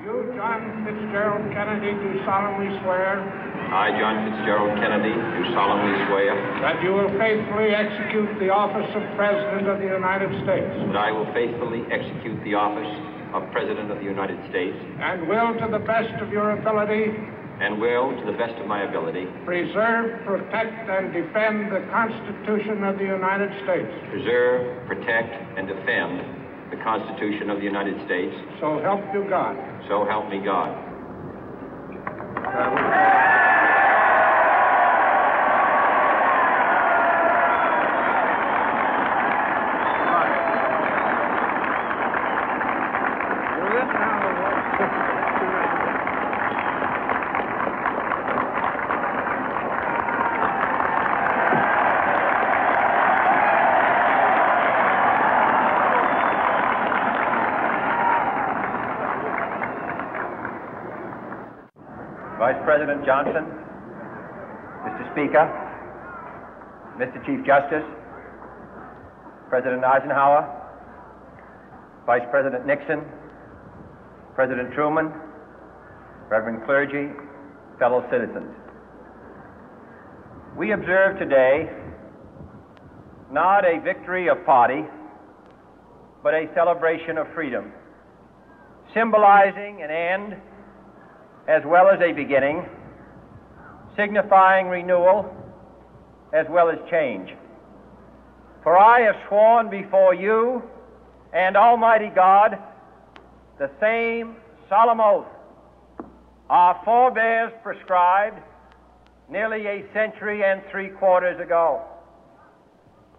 You, John Fitzgerald Kennedy, do solemnly swear. I, John Fitzgerald Kennedy, do solemnly swear. That you will faithfully execute the office of President of the United States. That I will faithfully execute the office of President of the United States. And will, to the best of your ability. And will, to the best of my ability. Preserve, protect, and defend the Constitution of the United States. Preserve, protect, and defend the Constitution of the United States. So help you God. So help me God. Vice President Johnson, Mr. Speaker, Mr. Chief Justice, President Eisenhower, Vice President Nixon, President Truman, Reverend clergy, fellow citizens. We observe today not a victory of party, but a celebration of freedom, symbolizing an end as well as a beginning, signifying renewal as well as change. For I have sworn before you and Almighty God the same solemn oath our forebears prescribed nearly a century and 3/4 ago.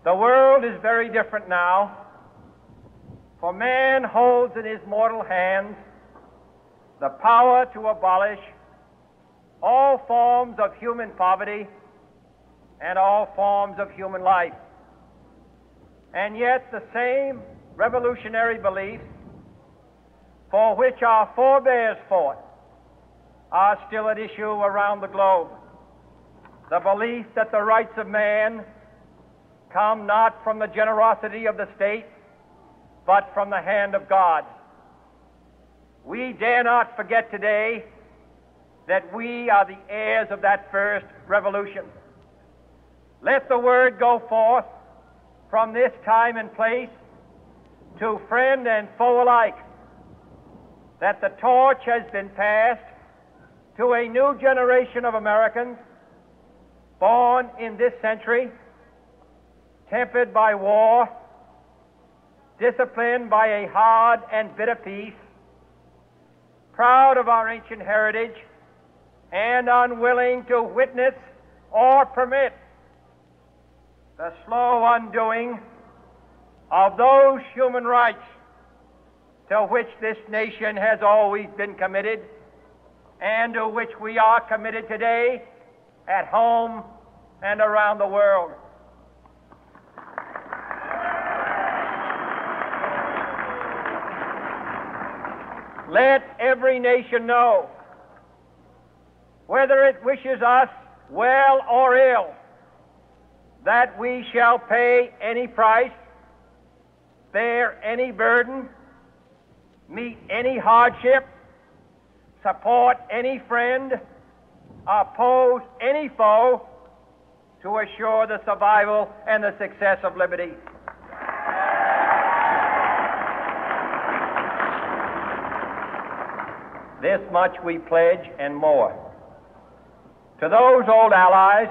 The world is very different now, for man holds in his mortal hands the power to abolish all forms of human poverty and all forms of human life. And yet the same revolutionary beliefs for which our forebears fought are still at issue around the globe. The belief that the rights of man come not from the generosity of the state, but from the hand of God. We dare not forget today that we are the heirs of that first revolution. Let the word go forth from this time and place to friend and foe alike that the torch has been passed to a new generation of Americans born in this century, tempered by war, disciplined by a hard and bitter peace, proud of our ancient heritage, and unwilling to witness or permit the slow undoing of those human rights to which this nation has always been committed and to which we are committed today at home and around the world. Let every nation know, whether it wishes us well or ill, that we shall pay any price, bear any burden, meet any hardship, support any friend, oppose any foe to assure the survival and the success of liberty. This much we pledge and more. To those old allies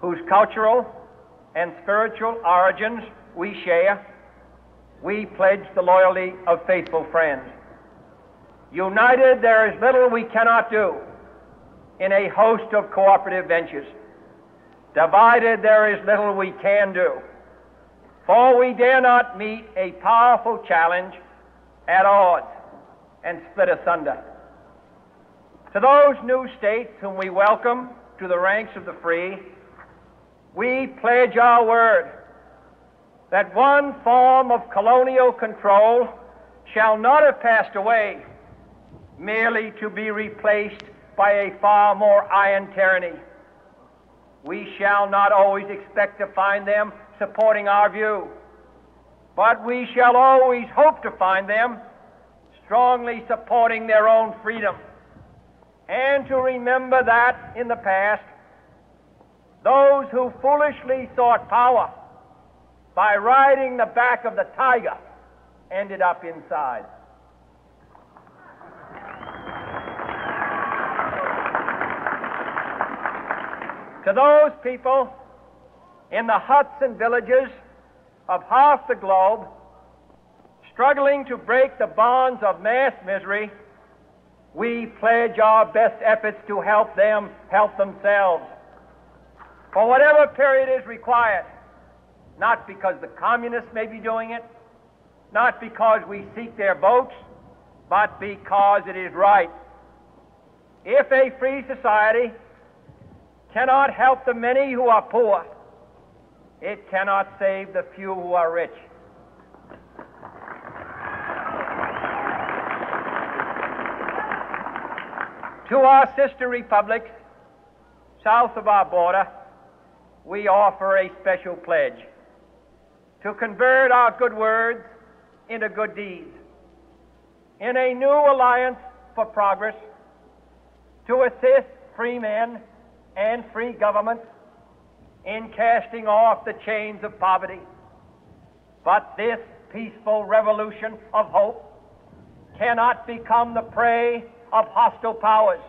whose cultural and spiritual origins we share, we pledge the loyalty of faithful friends. United, there is little we cannot do in a host of cooperative ventures. Divided, there is little we can do, for we dare not meet a powerful challenge at odds and split asunder. To those new states whom we welcome to the ranks of the free, we pledge our word that one form of colonial control shall not have passed away merely to be replaced by a far more iron tyranny. We shall not always expect to find them supporting our view, but we shall always hope to find them strongly supporting their own freedom, and to remember that in the past, those who foolishly sought power by riding the back of the tiger ended up inside. To those people in the huts and villages of half the globe struggling to break the bonds of mass misery, we pledge our best efforts to help them help themselves for whatever period is required, not because the communists may be doing it, not because we seek their votes, but because it is right. If a free society cannot help the many who are poor, it cannot save the few who are rich. To our sister republics south of our border, we offer a special pledge to convert our good words into good deeds, in a new alliance for progress, to assist free men and free governments in casting off the chains of poverty. But this peaceful revolution of hope cannot become the prey of hostile powers.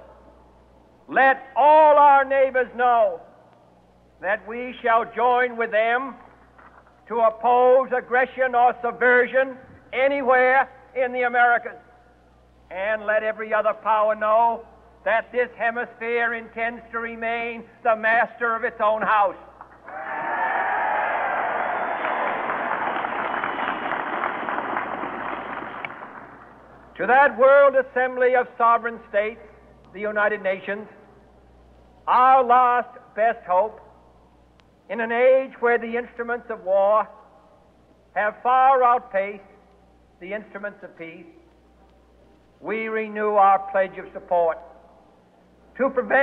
Let all our neighbors know that we shall join with them to oppose aggression or subversion anywhere in the Americas. And let every other power know that this hemisphere intends to remain the master of its own house. To that World Assembly of Sovereign States, the United Nations, our last best hope, in an age where the instruments of war have far outpaced the instruments of peace, we renew our pledge of support to prevent